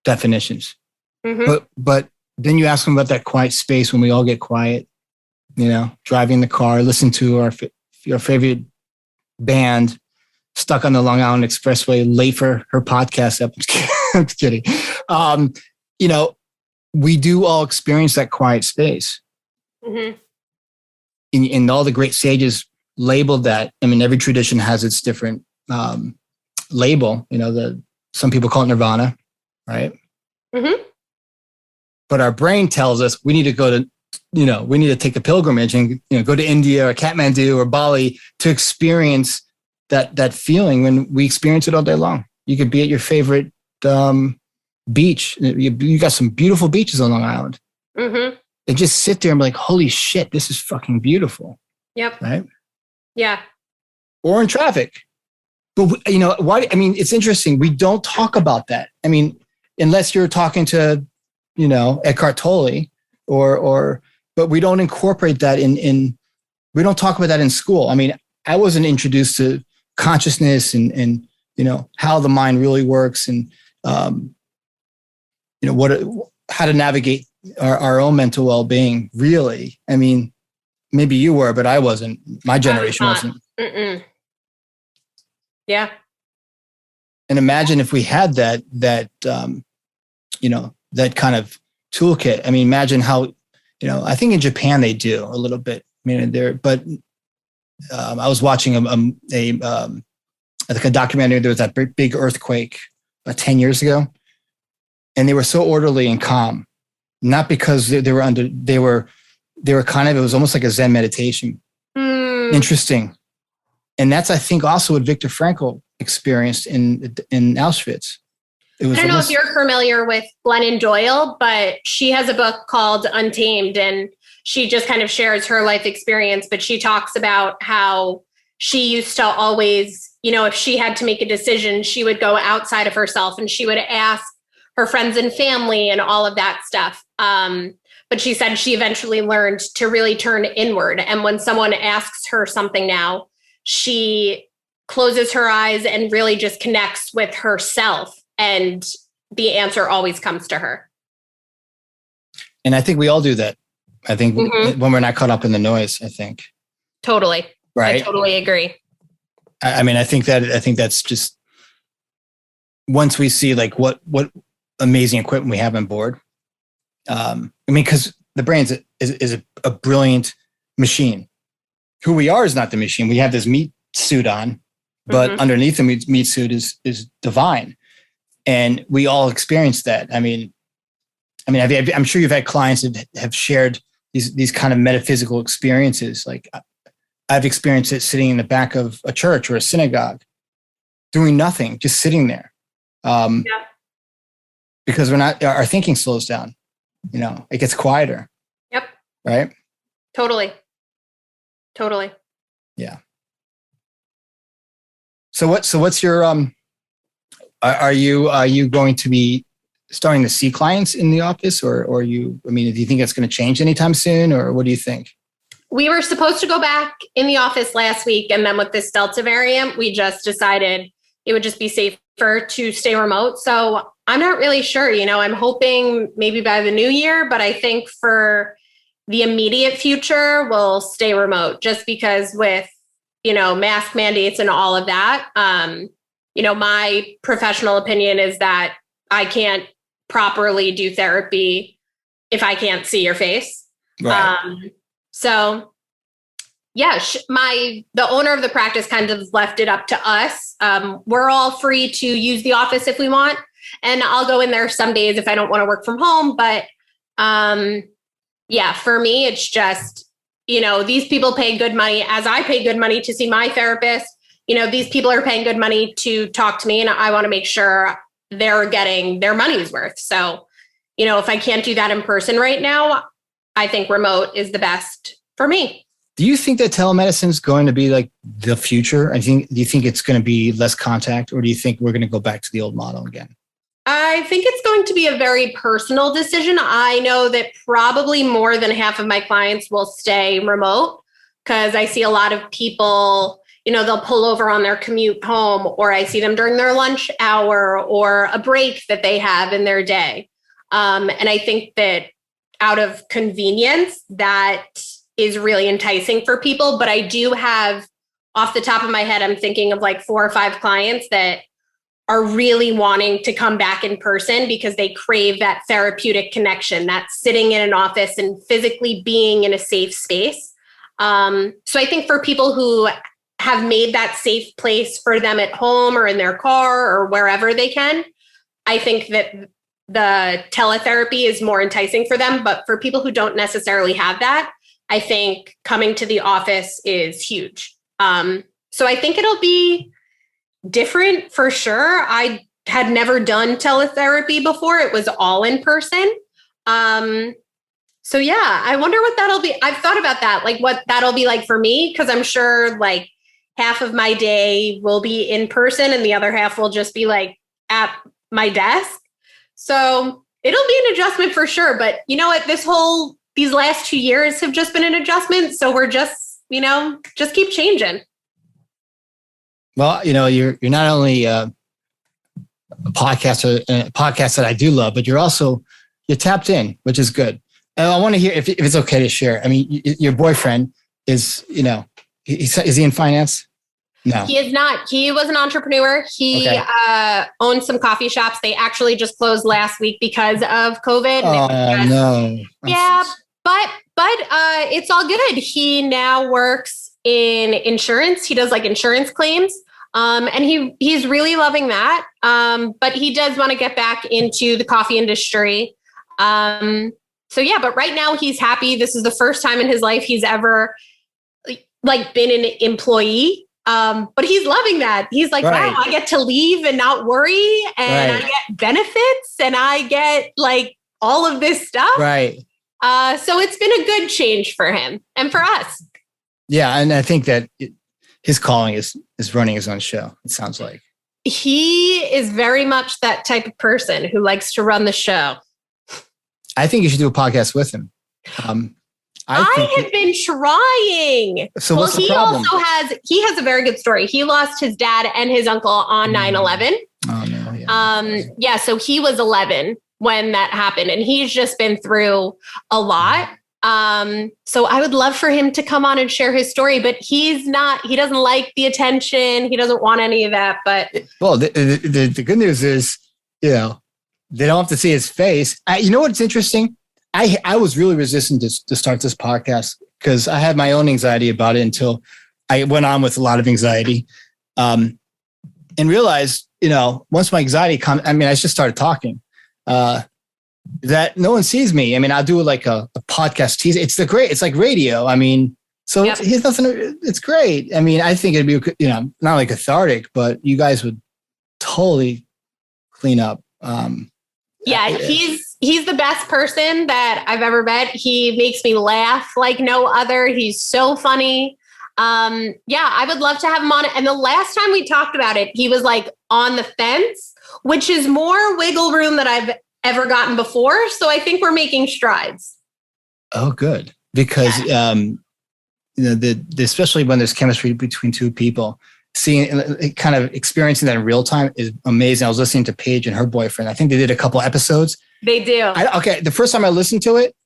definitions. Mm-hmm. But then you ask them about that quiet space when we all get quiet. Driving the car, listen to your favorite band, stuck on the Long Island Expressway, late for her podcast episode. I'm just kidding. We do all experience that quiet space. Mm-hmm. And all the great sages labeled that. I mean, every tradition has its different label. Some people call it nirvana, right? Mm-hmm. But our brain tells us we need to go to we need to take a pilgrimage and go to India or Kathmandu or Bali to experience that feeling when we experience it all day long. You could be at your favorite beach. You got some beautiful beaches on Long Island. Mm-hmm. And just sit there and be like, holy shit, this is fucking beautiful.
Yep.
Right?
Yeah.
Or in traffic. But why? I mean, it's interesting. We don't talk about that. I mean, unless you're talking to, Eckhart Tolle but we don't incorporate that we don't talk about that in school. I mean, I wasn't introduced to consciousness and how the mind really works and, how to navigate our own mental well-being, really. I mean, maybe you were, but I wasn't. My generation wasn't. Mm-mm.
Yeah.
And imagine if we had that kind of toolkit. I mean, imagine how, I think in Japan they do a little bit. I mean, I was watching a documentary. There was that big earthquake about 10 years ago, and they were so orderly and calm, not because they were kind of, it was almost like a Zen meditation. Interesting. And that's, I think, also what Viktor Frankl experienced in Auschwitz.
I don't know if you're familiar with Glennon Doyle, but she has a book called Untamed, and she just kind of shares her life experience, but she talks about how she used to always, if she had to make a decision, she would go outside of herself and she would ask her friends and family and all of that stuff. But she said she eventually learned to really turn inward. And when someone asks her something now, she closes her eyes and really just connects with herself. And the answer always comes to her.
And I think we all do that. I think when we're not caught up in the noise, I think.
Totally.
Right.
I totally agree.
I mean, I think that's just, once we see like what amazing equipment we have on board. I mean, because the brand is a brilliant machine. Who we are is not the machine. We have this meat suit on, but underneath the meat suit is divine. And we all experience that. I mean, I'm sure you've had clients that have shared these kind of metaphysical experiences. Like I've experienced it sitting in the back of a church or a synagogue, doing nothing, just sitting there. Because our thinking slows down. You know, it gets quieter.
Yep.
Right?
Totally.
Yeah. So what's your are you going to be starting to see clients in the office or do you think that's going to change anytime soon, or what do you think?
We were supposed to go back in the office last week, and then with this Delta variant, we just decided it would just be safer to stay remote. So I'm not really sure, I'm hoping maybe by the new year, but I think for the immediate future, we'll stay remote just because with, mask mandates and all of that. My professional opinion is that I can't properly do therapy if I can't see your face.
Right.
So yeah, the owner of the practice kind of left it up to us. We're all free to use the office if we want. And I'll go in there some days if I don't want to work from home. But for me, it's just, these people pay good money as I pay good money to see my therapist. These people are paying good money to talk to me, and I want to make sure they're getting their money's worth. So, if I can't do that in person right now, I think remote is the best for me.
Do you think that telemedicine is going to be like the future? Do you think it's going to be less contact, or do you think we're going to go back to the old model again?
I think it's going to be a very personal decision. I know that probably more than half of my clients will stay remote because I see a lot of people, they'll pull over on their commute home, or I see them during their lunch hour or a break that they have in their day. And I think that out of convenience, that is really enticing for people. But I do have, off the top of my head, I'm thinking of like 4 or 5 clients that are really wanting to come back in person because they crave that therapeutic connection, that sitting in an office and physically being in a safe space. So I think for people who have made that safe place for them at home or in their car or wherever they can, I think that the teletherapy is more enticing for them. But for people who don't necessarily have that, I think coming to the office is huge. So I think it'll be different for sure. I had never done teletherapy before. It was all in person. So yeah, I wonder what that'll be. I've thought about that, like what that'll be like for me, because I'm sure like half of my day will be in person and the other half will just be like at my desk. So it'll be an adjustment for sure. But you know what? These last 2 years have just been an adjustment. So we're just, just keep changing.
Well, you're not only a podcaster that I do love, but you're tapped in, which is good. And I want to hear if it's okay to share. I mean, your boyfriend is, is he in finance? No,
he is not. He was an entrepreneur. He owned some coffee shops. They actually just closed last week because of COVID.
Oh, no.
Yeah, but it's all good. He now works in insurance. He does like insurance claims. And he's really loving that. But he does want to get back into the coffee industry. So yeah, but right now he's happy. This is the first time in his life he's ever like been an employee. But he's loving that. He's like, wow, I get to leave and not worry, and I get benefits, and I get like all of this stuff.
Right.
So it's been a good change for him and for us.
Yeah. And I think that his calling is running his own show. It sounds like
he is very much that type of person who likes to run the show.
I think you should do a podcast with him.
I have been trying.
So what's the problem?
He has a very good story. He lost his dad and his uncle on 9/11.
Oh no.
Yeah. So he was 11 when that happened, and he's just been through a lot. So I would love for him to come on and share his story, but he doesn't like the attention. He doesn't want any of that, but.
Well, the good news is, they don't have to see his face. You know what's interesting? I was really resistant to start this podcast because I had my own anxiety about it until I went on with a lot of anxiety, and realized, once my anxiety comes, I just started talking, that no one sees me. I'll do like a podcast tease. It's like radio.
Yep.
It's great. I think it'd be, not like cathartic, but you guys would totally clean up.
He's the best person that I've ever met. He makes me laugh like no other. He's so funny. I would love to have him on. And the last time we talked about it, he was like on the fence, which is more wiggle room than I've ever gotten before. So I think we're making strides.
Oh, good. Because, especially when there's chemistry between two people, seeing, kind of experiencing that in real time is amazing. I was listening to Paige and her boyfriend. I think they did a couple episodes.
They do.
The first time I listened to it,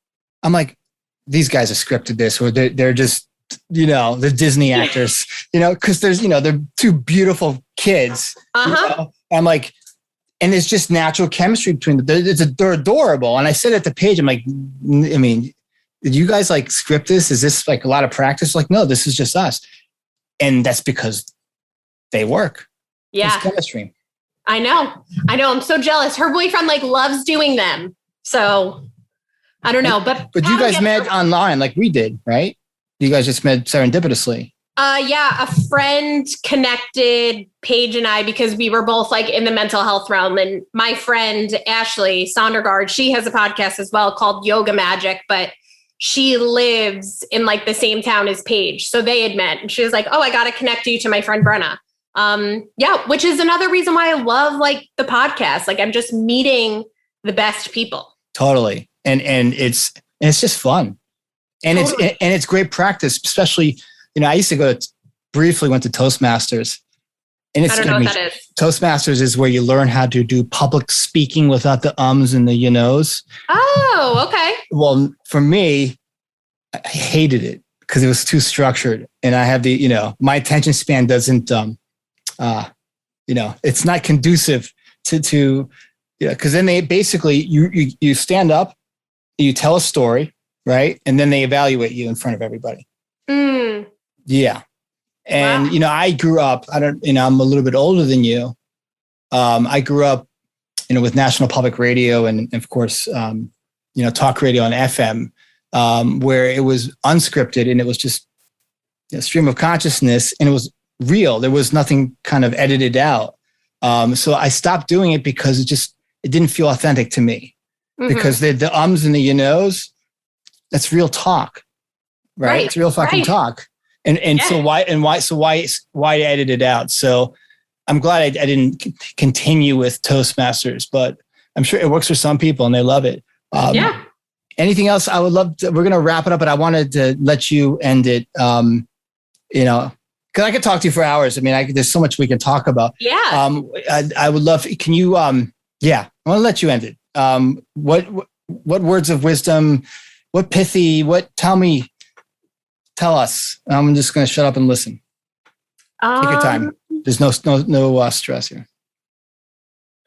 I'm like, these guys have scripted this, or they're just, the Disney actors, because there's, they're two beautiful kids. I'm like, and there's just natural chemistry between them. They're adorable. And I said it to Paige, I'm like, did you guys like script this? Is this like a lot of practice? Like, no, this is just us. And that's because they work.
Yeah.
It's chemistry.
I know. I'm so jealous. Her boyfriend loves doing them. So I don't know, but
you guys met online like we did, right? You guys just met serendipitously.
A friend connected Paige and I because we were both in the mental health realm. And my friend, Ashley Sondergaard, she has a podcast as well called Yoga Magic, but she lives in the same town as Paige. So they had met and she was like, oh, I got to connect you to my friend Breanna. Which is another reason why I love the podcast. I'm just meeting the best people.
Totally. And it's just fun. And totally. It's great practice, especially, I used to briefly went to Toastmasters. And
I don't know what that is.
Toastmasters is where you learn how to do public speaking without the ums and the you-knows.
Oh, okay.
Well, for me, I hated it because it was too structured. And I have my attention span doesn't, it's not conducive to because then they basically, you stand up, you tell a story, right? And then they evaluate you in front of everybody.
Mm.
Yeah. And,
wow.
I grew up, I'm a little bit older than you. I grew up, with National Public Radio and of course, talk radio on FM, where it was unscripted and it was just a stream of consciousness and it was real. There was nothing kind of edited out. So I stopped doing it because it didn't feel authentic to me. Mm-hmm. Because the ums and the you-knows, that's real talk, right? It's real fucking talk. And so why edit it out? So I'm glad I didn't continue with Toastmasters, but I'm sure it works for some people and they love it. Anything else? I would love to, we're going to wrap it up, but I wanted to let you end it. Because I could talk to you for hours. There's so much we can talk about.
Yeah.
I would love, can you, I want to let you end it. What words of wisdom, what pithy, tell us. I'm just going to shut up and listen. Take your time. There's no stress here.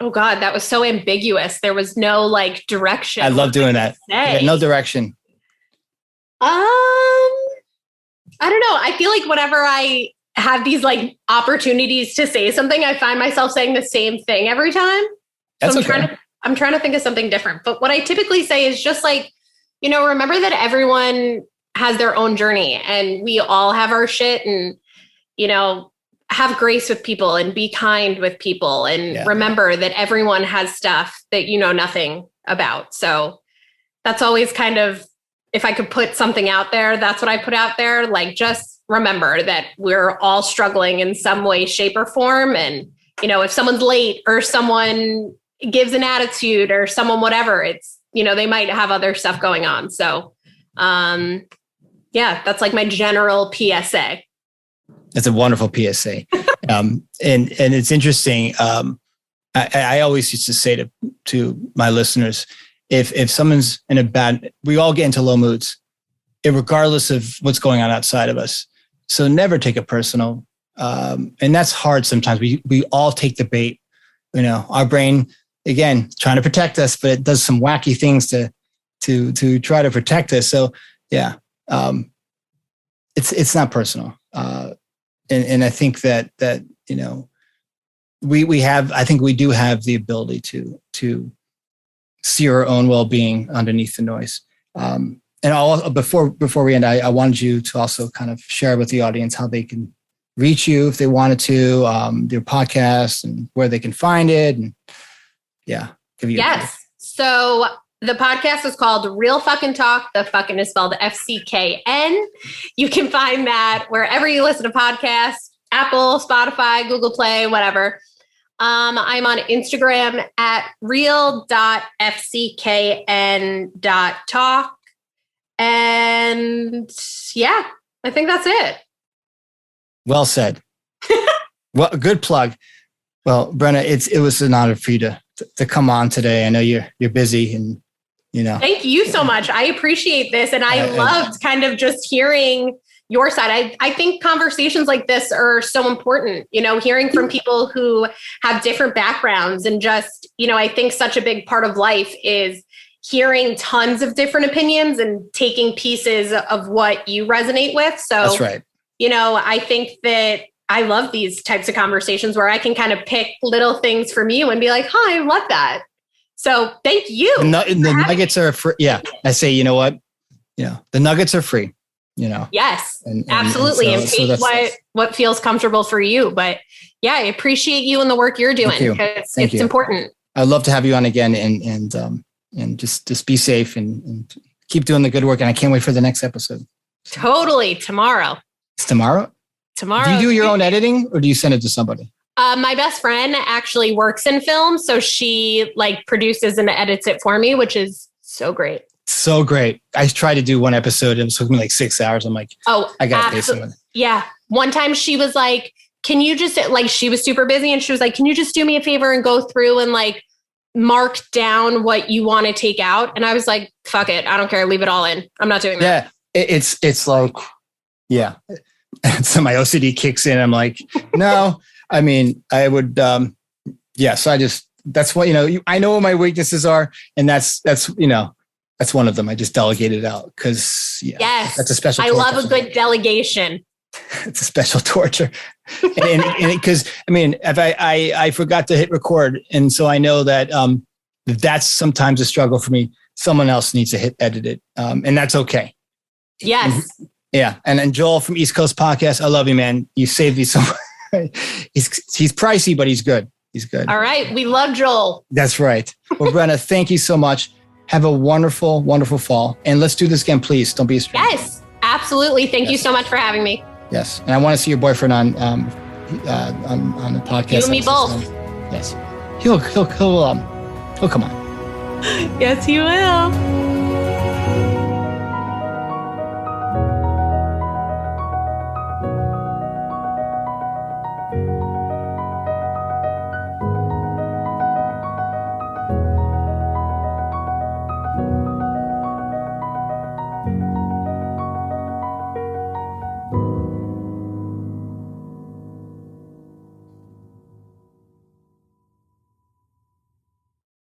Oh God, that was so ambiguous. There was no direction.
I love doing that. Yeah, no direction.
I don't know. I feel like whenever I have these opportunities to say something, I find myself saying the same thing every time.
That's
so
okay.
I'm trying to think of something different. But what I typically say is just remember that everyone has their own journey and we all have our shit and, have grace with people and be kind with people. And remember that everyone has stuff that you know nothing about. So that's always kind of, if I could put something out there, that's what I put out there. Just remember that we're all struggling in some way, shape or form. And, if someone's late or someone gives an attitude or someone, whatever, it's, they might have other stuff going on. So, that's my general PSA.
It's a wonderful PSA. And it's interesting. I always used to say to my listeners, if someone's in we all get into low moods. regardless of what's going on outside of us. So never take it personal. And that's hard sometimes. We all take the bait. Our brain, again, trying to protect us, but it does some wacky things to try to protect us. So yeah, it's not personal. And I think that we do have the ability to see our own well-being underneath the noise. And before we end, I wanted you to also kind of share with the audience how they can reach you if they wanted to, their podcast and where they can find it. And give you.
Yes. So the podcast is called Real Fckn Talk. The Fckn is spelled Fckn. You can find that wherever you listen to podcasts, Apple, Spotify, Google Play, whatever. I'm on Instagram at real.fckn.talk. And yeah, I think that's it.
Well said. Well, good plug. Well, Breanna, it was an honor for you to come on today. I know you're busy and,
Thank you so much. I appreciate this. And I loved kind of just hearing your side. I think conversations like this are so important, hearing from people who have different backgrounds and just, I think such a big part of life is hearing tons of different opinions and taking pieces of what you resonate with. So
that's right.
I think that I love these types of conversations where I can kind of pick little things from you and be like, I love that. So thank you.
The nuggets are free. Yeah. I say, you know what? The nuggets are free,
Yes, absolutely. And take what feels comfortable for you. But yeah, I appreciate you and the work you're doing because it's important.
I'd love to have you on again and just be safe and keep doing the good work. And I can't wait for the next episode.
Totally. Tomorrow.
It's tomorrow?
Tomorrow.
Do you do your own editing or do you send it to somebody?
My best friend actually works in film. So she produces and edits it for me, which is so great.
So great. I tried to do one episode. It took me like 6 hours. I'm like, I got to pay someone.
Yeah. One time she was like, can you just she was super busy and she was like, can you just do me a favor and go through and mark down what you want to take out? And I was like, fuck it. I don't care. Leave it all in. I'm not doing that.
Yeah. It's like, yeah. So my OCD kicks in. I'm like, no, I mean, I would, so that's what, I know what my weaknesses are. And that's one of them. I just delegated out because that's a special torture.
I love a good delegation.
It's a special torture. And because, if I forgot to hit record. And so I know that that's sometimes a struggle for me. Someone else needs to edit it. And that's okay.
Yes.
Yeah. And then Joel from East Coast Podcast, I love you, man. You saved me so much. He's pricey, but he's good. He's good.
All right. We love Joel.
That's right. Well, Breanna, thank you so much. Have a wonderful, wonderful fall. And let's do this again, please. Don't be a stranger.
Yes, absolutely. Thank you so much for having me.
Yes. And I want to see your boyfriend on the podcast.
You and me both.
Yes. He'll come on.
Yes, he will.